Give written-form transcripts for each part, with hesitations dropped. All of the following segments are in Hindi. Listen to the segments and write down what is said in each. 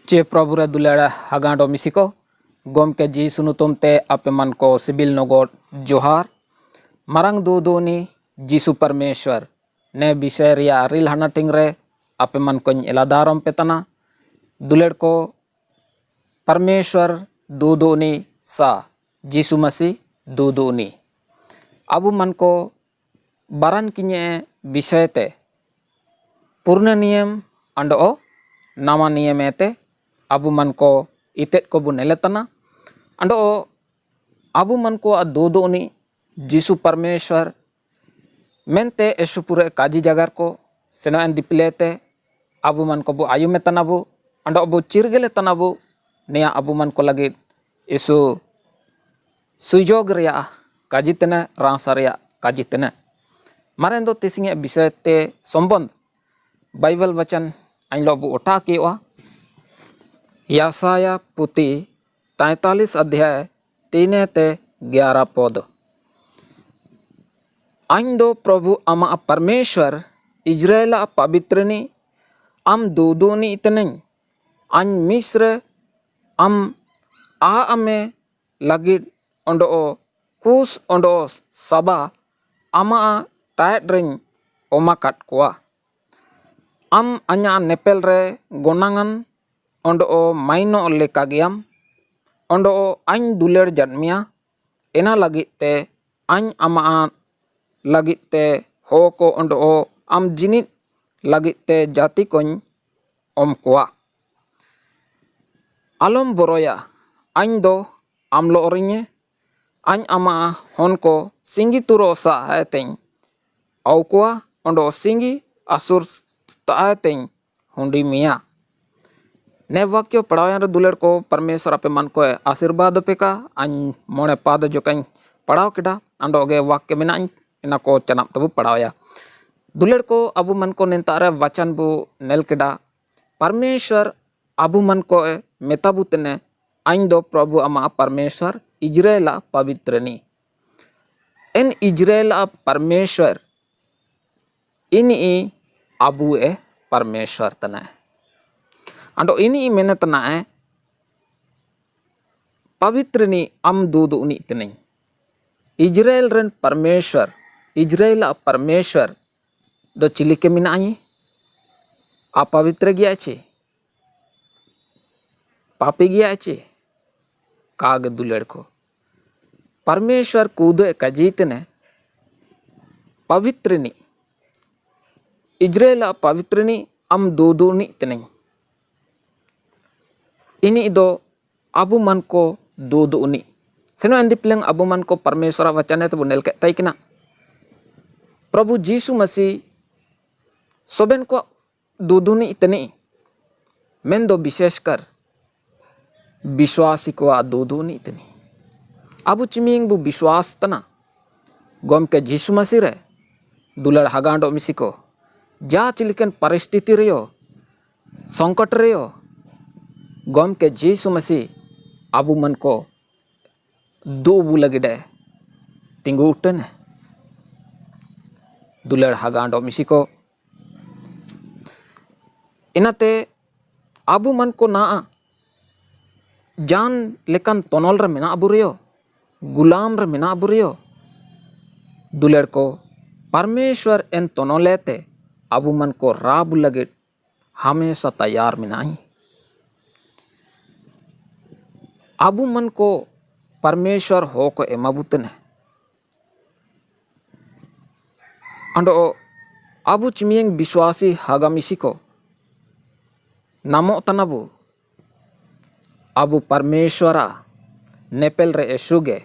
चे प्रभुरे दुलारा हागाडो मिसिको गोमके जी सुनुतुमते आपे मन को सिबिल नगोट जोहार मरंग दूदूनी जीसु परमेश्वर ने विषय रिया रिल हनाटिंग रे आपे मन को एलादारम पेतना दुलेर को परमेश्वर दूदूनी सा जीसु मसीह दूदूनी अबु मन को बारन किन्ये विषय ते पूर्ण नियम अंडो नामा नियम एते अबु मन को इतेत को बुनेलेतना अंडो अबु मन को दूदूनी जीसु परमेश्वर मेनते एसुपुरे काजी जगार को सेनान दिपलेते अबु मन को बु आयु में तनाबु अंडो अबु चिरगेले तनाबु निया अबु मन को लगे इसु सुजोग रिया काजी तने रांसा रिया काजी तने मारें दो तिसिंगे विषय ते संबंध बाइबल वचन आइलो अबु ओटा केवा यासाया पुती 43 अध्याय 3 ते 11 पद आइन दो प्रभु अमा परमेश्वर इजराइल पवित्रनी अम दूदूनी इतने आइन मिस्र अम आ अमे लगिद ओंडो कुस ओंडो सबा अमा टाइट रिंग ओमा काट कुआ अम अन्या नेपेल रे गोनांगन ओंडो माइनो लेका गियाम ओंडो आइन दुलेर जन्मिया एना लगित ते आइन अमा लगित ते हो को ओंडो आम जिनित लगित ते जाति कोन ओम कुआ आलम बरोया आइन दो आमलो ओरिnye आइन अमा होन को सिंगी तुरो सा है तें औ कुआ ओंडो सिंगी असुर ताए तें हुंडी मिया ने वाक्य पढ़ाया दुलेर को परमेश्वर आपे मन को आशीर्वाद पे का आइन मोने पाद जो कहीं पढ़ाओ किडा अंडो गे वाक्य में इना को चनाप तबु पढ़ाया दुलेर को अबु मन को निंतारे वचन बु नेल किडा परमेश्वर अबु मन को मेताबु तने आइन दो प्रभु अमा परमेश्वर इजराइल पवित्रनी इन इजराइल परमेश्वर इनी अबु परमेश्वर तना अंडो इनी मेने तना पवित्रनी अम दूदूनी तने इजराइल रन परमेश्वर इजराइल परमेश्वर दो चिली के मिनाई अपवित्र गया छे पापी गया छे काग दुलेर को परमेश्वर कूदो कजीतने पवित्रनी इजराइल पवित्रनी अम दूदूनी तने इनी दो अबु मन को दूदूनी सेनो एंदिपलेंग अबु मन को परमेश्वर वचन है तो बुनेल के तैकना प्रभु जीसु मसीह सोबेन को दूदूनी इतनी मेन दो विशेष कर विश्वासी को दूदूनी इतनी अबु चिमिंग बु विश्वास तना गोम के जीसु मसीह रे दुलर हगांडो मिसिको जा चिलिकन परिस्थिति रियो संकट रियो गोम के जीसु मसीह अबु मन को दो बुलगिडे तिंगु उठने दुलर हगांडो मिसिको इनाते अबु मन को ना जान लेकन तोनल रे मेना अबु रियो गुलाम रे मेना अबु रियो दुलर को परमेश्वर एन तोनलेते अबु मन को राब लगिड हमेशा तैयार मिनाई अबु मन को परमेश्वर हो को एमाबुतने अंडो अबु चिमियंग विश्वासी हागामिसी को नामो तनाबु अबु परमेश्वरा नेपेल रे एसुगे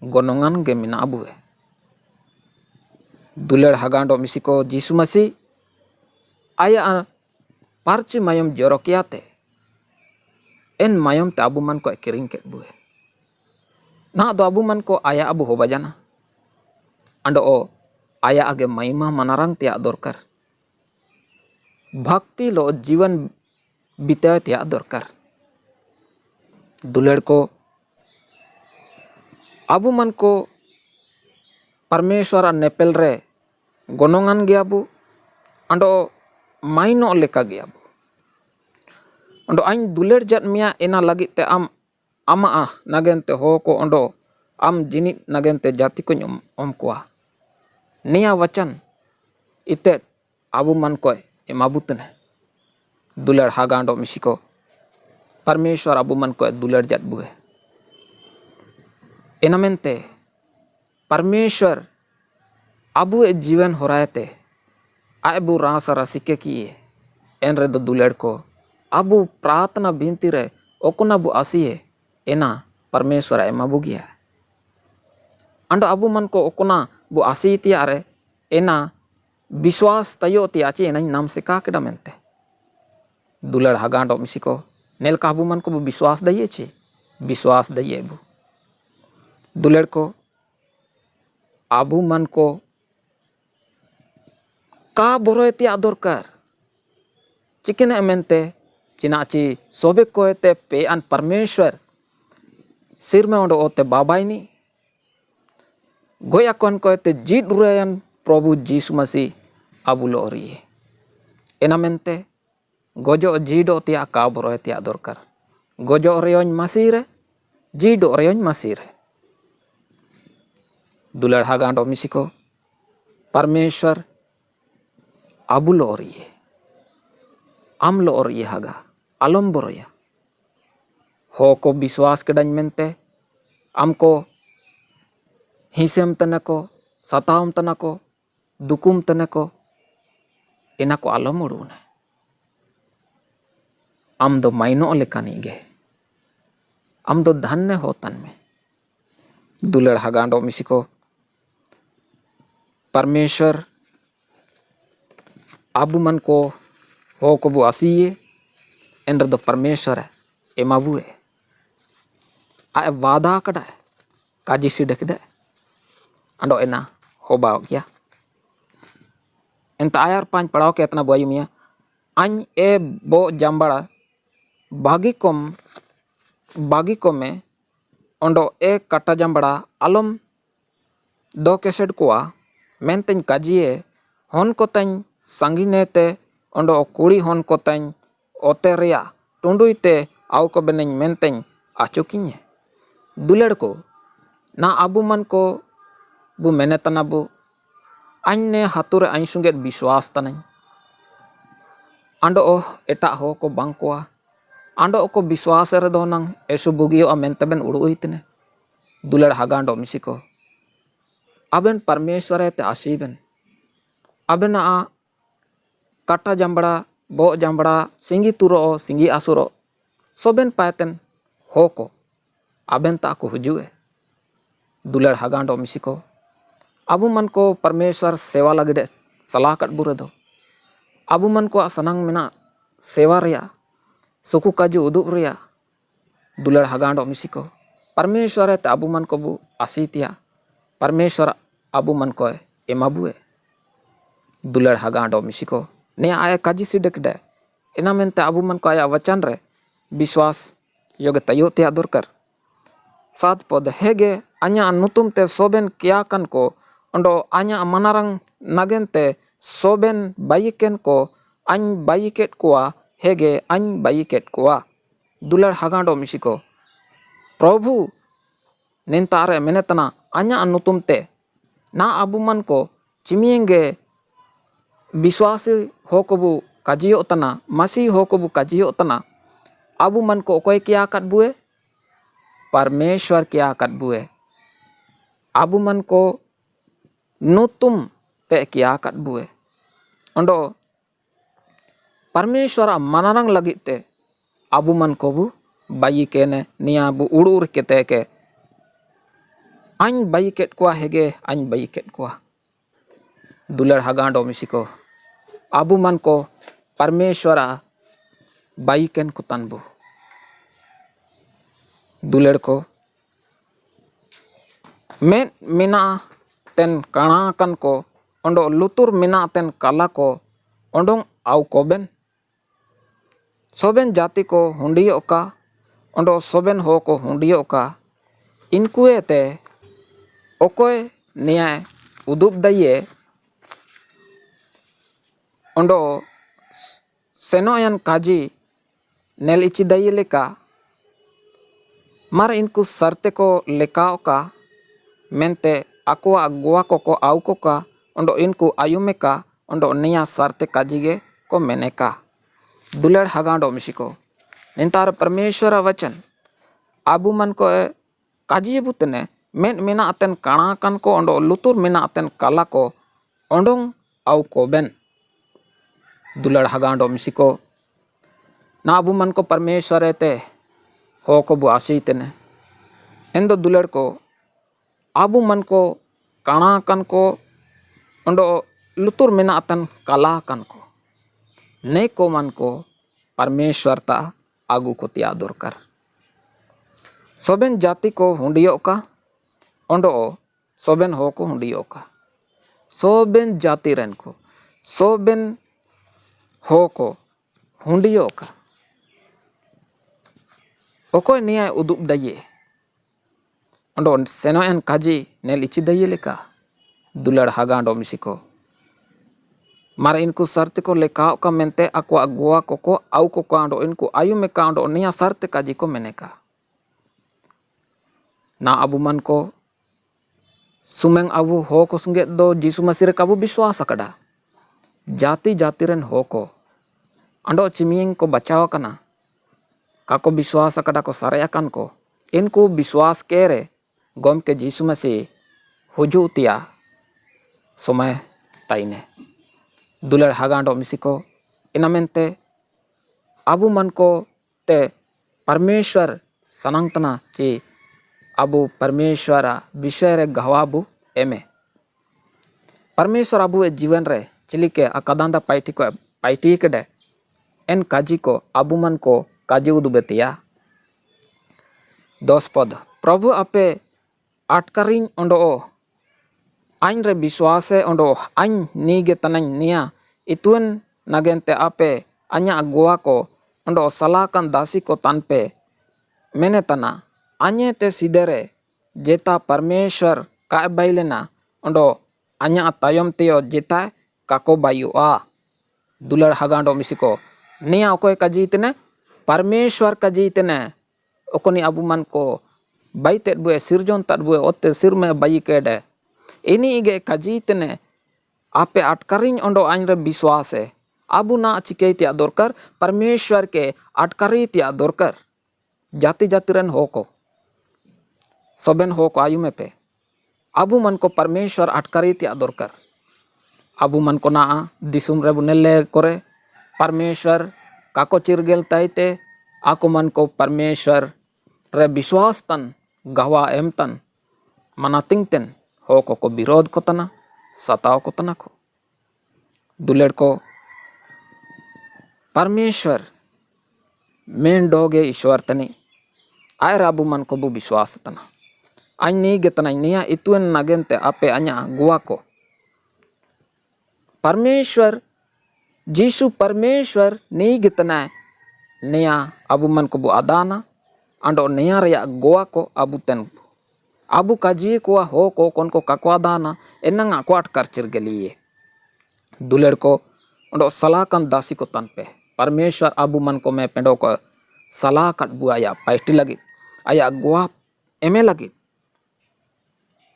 गोनोंगन गे मिना अबु दुलेर हगांडो मिसिको जीसु मसीह आया पार्ची मायम जोरोकियाते एन मायम ते अबु मन को किरिंग के बुए ना दो अबु मन को आया अबु हो बजाना अंडो आया आगे महिमा मनारंग त्या दरकार भक्ति लो जीवन बिताए त्या दरकार दुलेर को अबु मन को परमेश्वर नेपेल रे गोनोंगन गया बु अंडो माइनो लेका गया बु ondo ain duler jat mia ena lagit te am ama nagente ho ko ondo am jinit nagente jati ko om kuah. Nia wacan itet abu man koy emabutne duler hagando misiko परमेश्वर अबू मन को दुलर जट बुए एनामेंते परमेश्वर अबू ए जीवन होरायते आबू रास रसिके किए एन रे दो दुलर को अबू प्रार्थना बिनती रे ओकुना बु आसिए एना परमेश्वर एमा बुगिया अंडो अबू मन को ओकुना बु आसी तिया रे एना विश्वास तयो तिया चे एना नाम से का केडा मेंते दुलर हगांडो मिसिको नेल का अबू मन को विश्वास दइए छे विश्वास दइए बु दुलर को अबू मन को का बोरोयते दरकार चिकने मेनते चिनाची सोबे कोयते पे अन परमेश्वर सिर में ओंडो ओते बाबाइनी गोया कौन कोयते जीत रुयन प्रभु जीसु मसीह अबू लोरिए एना मेनते गोजो जीडो तिया का बोरोय तिया दरकार गोजो रेयोन मसीरे जीडो रेयोन मसीरे दुलर हागांडो मिसिको परमेश्वर अबू लोरिए आम लोरिए हागा आलम बोरोया हो को विश्वास के डन मेनते आमको हिसेम तनको सतावम तनको दुकुम तनको एना को आलम उड़ूने आम दो माइनो लेकानी गे आम दो धन्य हो तन में दुलर हगांडो मिसिको परमेश्वर अबू मन को हो को बु आसीए एंडर दो परमेश्वर एमाबुए आए वादा कड़ा काजी सिडे कड़ा अंडो एना हो बाव गया एंत आयर पांच पढ़ाओ के इतना बोई मिया अन ए बो जम्बड़ा बागी को में ओंडो ए कटा जम्बड़ा आलम दो केसेट कोआ मेनतें काजिए हन को तन संगिनेते ओंडो कुड़ी हन को तन ओते रिया टुंडुईते आउ को बेनें मेनतें आचुकिnye दुलड़ को ना अबू मन को बु मेने तना बु अन्य हातुरे आइन सुंगे विश्वास तनाई आंडो एटा हो को बांग कोआ आंडो को विश्वास रे दो नंग एसु बुगियो मेनते बेन उड़ुईतने दुलड़ हागांडो मिसिको अबेन परमेश्वर ते आसीबेन अबेन आ काटा जम्बड़ा बो जम्बड़ा सिंगी तुरो सिंगी आसुरो सोबेन पायतेन हो को अबेन ता को हुजुए दुलड़ हागांडो मिसिको अबू मन को परमेश्वर सेवा लगे सलाह कट बुरे दो अबू मन को सनांग मेना सेवा रिया सुकु काजू उदुब रिया दुलड़ हागांडो मिसिको परमेश्वर ते अबू मन को बु आसीतिया परमेश्वर अबू मन को एमाबुए दुलड़ हागांडो मिसिको ने आया काजी सिडकडे एना मेनते अबू मन को आया वचन रे विश्वास योगे तयो तिया दरकार सात पद हेगे अኛ नुतुम ते सोबेन किया कन को ओंडो अኛ मनारंग नगेनते सोबेन बाइकेन को अñ बाइकेट कोआ हेगे अñ बाइकेट कोआ दुलड़ हागांडो मिसिको प्रभु निंतारे मेनेतना अኛ नुतुम ते ना अबू मन को चिमियेंगे विश्वासी हो को बु काजियो तना मसीह हो को बु काजियो तना अबू मन को कोई किया कट बुए परमेश्वर किया कट बुए अबू मन को नुतुम पे किया कट बुए ओंडो परमेश्वर मनारंग लगिते अबू मन को बु बाई केने निया बु उड़ूर केते के अñ बाई केट कोआ हेगे अñ बाई केट कोआ दुलड़ हागांडो मिसिको अबू मन को परमेश्वर बाई केन को तनबु दुलड़ को में मिना तेन कणाकन को ओंडो लुतुर मिना तेन काला को ओंडों आउ कोबेन सोबेन जाति को हुंडियो का ओंडो सोबेन हो को हुंडियो का इनकुए ते ओकोय न्याय उदुब दइए ओंडो सेनोयन काजी nel icidai leka mar inku sarte ko lekao ka mente akwa goa koko au koka ondo inku ayumeka ondo nia sarte kajige ko meneka. दुलड़ हगांडो मिशिको निंतार परमेश्वर वचन आबू मन को काजी बुतने मेन मेना अतन काणाकन को ओंडो लुतुर मेना अतन काला को ओंडोंग आउ को बेन दुलड़ हगांडो मिशिको ना आबू मन को परमेश्वर ते हो को बु आशीतने एंदो दुलड़ को आबू मन को काणाकन को ओंडो लुतुर मेना अतन काला कन को ने को मन को परमेश्वर ता आगू को तिया दोरकर सोबेन जाति को हुंडियो का ओंडो सोबेन हो को हुंडियो का सोबेन जाति रन को सोबेन हो को हुंडियो का ओकोय निया उदुप दये ओंडो सेनो एन काजी नेल इची दये लेका दुलड़ हागांडो मिसिको मारा इनको सर्त को लेकाओ का मेंते ako agua koko au koko ando इनको आयु में कांडो निया सर्त काजी को मैंने का ना अबू मन को सुमेंग अबू हो को सुंगे दो जीसु मसीह का अबू विश्वास अकड़ा जाति जाति रन हो को अंडो चिमियंग को बचाव कना काको विश्वास अकड़ा को सारे अकन को इनको विश्वास के रे गोम के जीसु मसीह हुजू तिया समय ताइने दुलड़ हागांडो मिसिको इनमेंते आबू मन को ते परमेश्वर सनांगतना कि आबू परमेश्वर विषय रे गवाबू एमे परमेश्वर आबू जीवन रे चिलिके अकदांदा पाइटी केडे एन काजी को आबू मन को काजी उदुबेतिया 10 पद प्रभु आपे आटकारिंग ओंडो आइन रे विश्वासे ओंडो आइन नीगे तनाइन निया इतुन नगेंते आपे अन्या गोवा को ओंडो सलाकन दासी को तनपे मेने तना अन्ये ते सिदेरे जेता परमेश्वर का बाइलेना ओंडो अन्या तायम तेयो जेता काको बायुआ दुलड़ हगांडो मिसिको निया ओकोय काजीतने परमेश्वर काजीतने ओकोनी आबू मन को बाइते बुए सिरजोन तट बुए ओते सिर में बाई केडे इनी इगे काजीतने आपे अटकारिंग ओंडो आइन रे विश्वास है आबू ना चिके तिया दोरकर परमेश्वर के अटकारी तिया दोरकर जाति जाति रन हो को सोबेन हो को आयु में पे आबू मन को परमेश्वर अटकारी तिया दोरकर आबू मन को ना दिसुम रे बुनेले करे परमेश्वर काको चिरगेल ताइते आको मन को परमेश्वर रे विश्वास तन गवा एम तन मनातिंग तन हो को विरोध को तना सताव को तना को दुलेड़ को परमेश्वर मेन डोगे ईश्वर तनी आय राबू मन को बु विश्वास तना आय नी गेतना निया इतुन नगेंते आपे अन्या गुआ को परमेश्वर जीसु परमेश्वर नी गेतना निया आबू मन को बु अदाना अंडो निया रिया गुआ को आबू तन आबू काजी को हो को कौन को काकवा दाना एनंग को अटकर चिरगलिए दुलेड़ को ओंडो सलाकन दासी को तन पे परमेश्वर आबू मन को मैं पेंडो को सलाह कट बुआया पाइटी लगी आया गुआ एमे लगी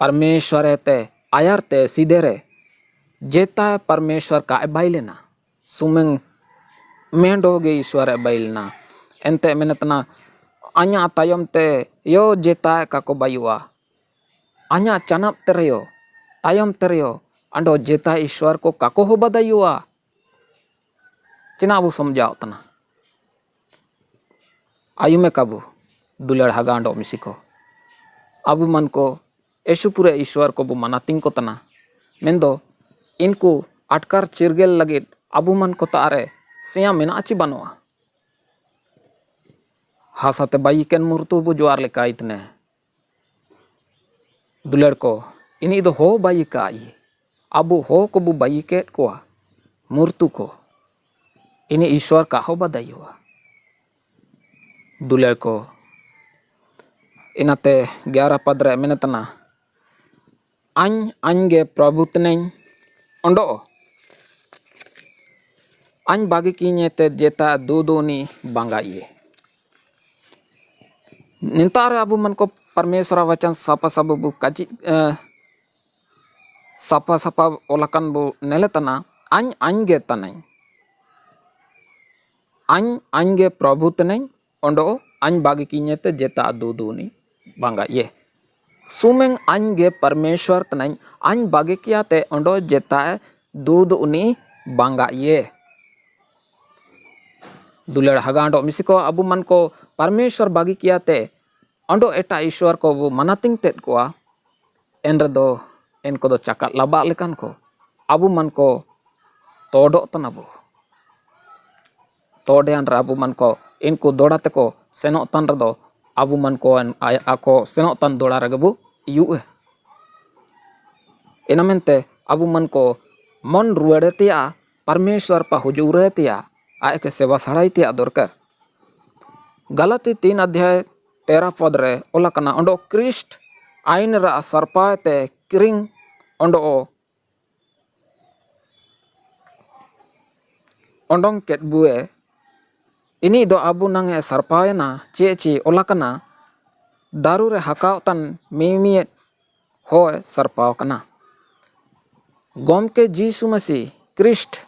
परमेश्वर ते आयर ते सीधे रे जेता परमेश्वर का बाइलेना सुमेंग मेंडो गे ईश्वर बाइलना एंते मेनतना अन्या तायम ते यो जेता का को बायुआ अन्या चनप तेरयो तायम तेरयो अंडो जेता ईश्वर को काको हो बदायुआ चिना अबू समझाओ तना आयु में काबू दुलड़ हागांडो मिसिको आबू मन को यशुपुरे ईश्वर को बु मनातिंग को तना मेंदो इनको अटकर चिरगेल लगे आबू मन को तारे सिया मेना ची बनवा हासाते बाई केन मुर्तु बु ज्वार लेका इतने दुलड़ को इनी दो हो बाई का आई आबू हो को बु बाई के को मूर्तु को इनी ईश्वर का हो बदाई हुआ दुलड़ को इनाते 11 पद रे मेनतना आंगे प्रभु तने ओंडो आन बागी कीने ते जेता दूदोनी बांगाइए निंतारे अबू मन को परमेश्वर वचन सपा सब बु काची सपा सपा ओलाकन बु नेले तना आñ गे तनाई आñ गे प्रभु तनाई ओंडो आñ बागी किन्यते जेता दूनी बांगा ये सुमेंग आñ गे परमेश्वर तनाई आñ बागी कियाते ओंडो जेता दूध उनी बांगा ये दुलेड़ हगांडो मिसिको अबू मन को परमेश्वर बागी कियाते ओंडो एटा ईश्वर को बु मनातिंग तेट कोआ एनरेदो इनको दो चका लबा लेकान को अबू मन को तोडो तनाबो तोडेन अबू मन को इनको दोड़ा तको सेनो तन रदो अबू मन को आको सेनो तन दोड़ा रगबू युए इनमेंते अबू मन को मन रुएड़तिया परमेश्वर पा हुजूरतिया आय के सेवा सड़ाईतिया दरकार गलती 3 अध्याय 13 पद रे ओलाकना ओंडो क्रिस्ट आइन रा सरपाते किरिंग ओंडो ओंडोंग केट बुए इनी दो अबू नंगे सरपायना चे ओलाकना दारू रे हकाव तन मिमियत होय सरपाव कना गोम के जीसु मसीह क्रिस्ट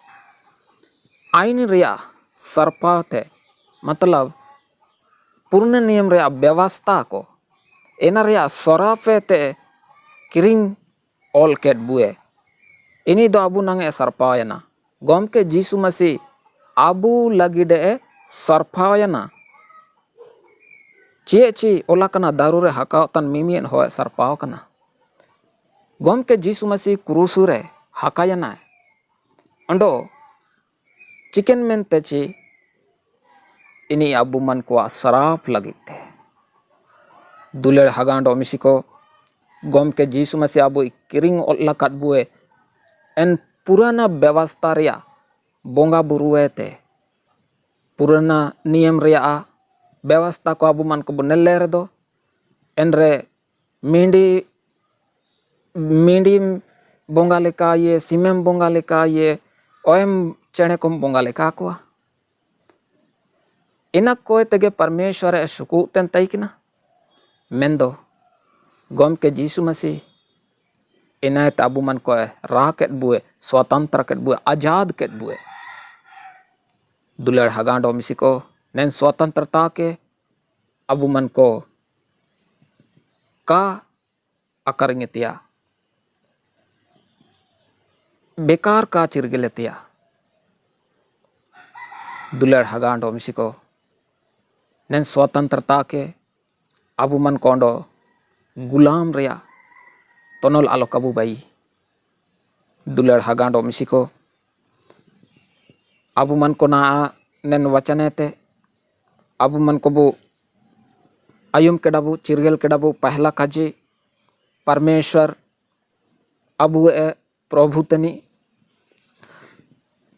आइन रिया सरपावते मतलब पूर्ण नियम रिया व्यवस्था को एना रिया सराफेते किरिंग ऑल केट बुए इनी दो अबू नंगे सरपायना गोम के जीसु मसीह अबू लगिडे सरपायना चे ओलाकना दारू रे हकाव तन मिमियन होय सरपाव कना गोम के जीसु मसीह क्रूस रे हकायना अंडो चिकन मेनते ची इनी अबू मन को सराफ लगिते दुलेड़ हगांडो मिसिको गोम के जीसु मसीह अबू किरिंग ओलाकट बुए एन पुराना व्यवस्था रिया बोंगा बुरुएते पुराना नियम रिया व्यवस्था को अबू मन को बुनेले रेदो एनरे मिंडी बोंगा लेका ये सिमेम बोंगा लेका ये ओएम चेणे को बोंगा लेका को इना कोय तेगे परमेश्वर सुकु तेन तैकिना मेंदो गोम के जीसु मसीह इना अबू मन को रा केट बुए स्वतंत्र केट बुए आजाद केट बुए दुलेड़ हगांडो मिसिको नैन स्वतंत्रता के अबू मन को का अकरिंगतिया बेकार का चिरगिलतिया दुलेड़ हगांडो मिसिको नैन स्वतंत्रता के अबू मन कोंडो गुलाम रिया तोनल आलो कबू बाई दुलेड़ हगांडो मिसिको अबू मन को ना नैन वचनेते अबू मन को बु आयुम केडाबू चिरगल केडाबू पहला काजी परमेश्वर अबू प्रभु तनी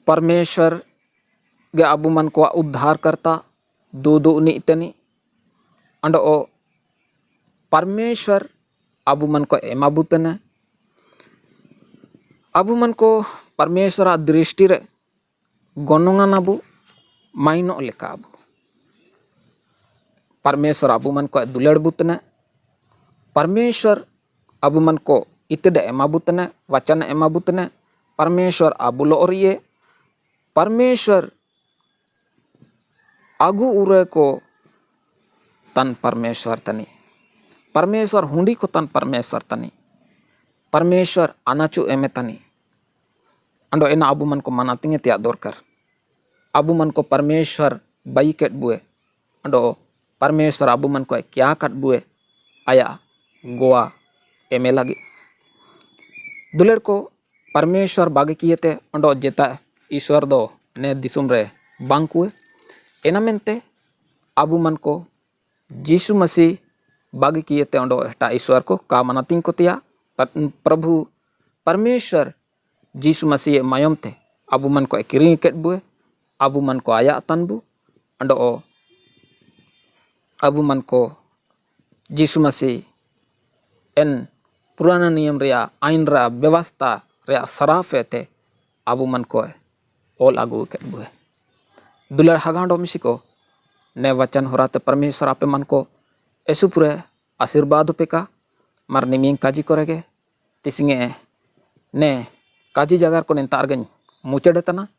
परमेश्वर गे अबू मन को उद्धार करता दूदू तनी अंडो परमेश्वर अबू मन को एमाबू तने अबू मन को परमेश्वर दृष्टि रे गनोंगान अबू माइनो लेका अबू परमेश्वर अबू मन को दुलेड़ बुतने परमेश्वर अबू मन को इतडे एमाबुतने वचन एमाबुतने परमेश्वर अबू लोरिये परमेश्वर अगु उरे को तन परमेश्वर तनी परमेश्वर हुंडी को तन परमेश्वर तनी परमेश्वर अनाचु एमे तनी अंडो एना अबू मन को मनातिंगे त्या दोरकर अबू मन को परमेश्वर बाई केट बुए अंडो परमेश्वर अबू मन को क्या कट बुए आया गोवा एमे लगी दुलेर को परमेश्वर बागे किएते अंडो जेता ईश्वर दो ने दिसुम रे बांकुए एना मेनते अबू मन को जीसु मसीह बागे किएते अंडो एटा ईश्वर को का मनातिंग को तिया प्रभु परमेश्वर जीसु मसीह मायम ते अबू मन को किरिंग केट बुए अबू मन को आया तनबू अंडो अबू मन को जीसु मसीह एन पुराना नियम रिया आइन रा व्यवस्था रिया सराफे ते अबू मन को ओल आगू केट बुए दुलेर हगांडो मिसिको ने वचन होराते परमेश्वर आपे मन को esupure आशीर्वाद पेका marni ming kaji korege tisinge ne kaji jagar ko nentar gen mucede tana